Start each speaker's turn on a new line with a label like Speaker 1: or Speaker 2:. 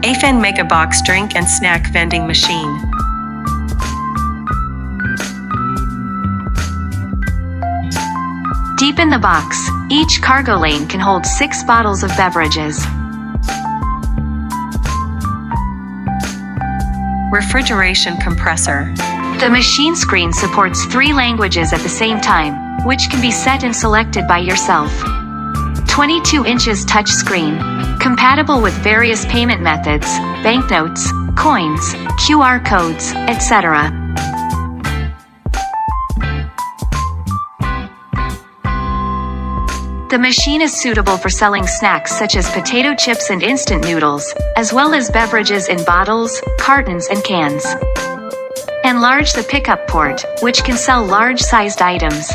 Speaker 1: AFEN Mega Box Drink and Snack Vending Machine.
Speaker 2: Deep in the box, each cargo lane can hold 6 bottles of beverages.
Speaker 1: Refrigeration compressor.
Speaker 2: The machine screen supports 3 languages at the same time, which can be set and selected by yourself. 22 inches touch screen. Compatible with various payment methods, banknotes, coins, QR codes, etc. The machine is suitable for selling snacks such as potato chips and instant noodles, as well as beverages in bottles, cartons and cans. Enlarge the pickup port, which can sell large-sized items.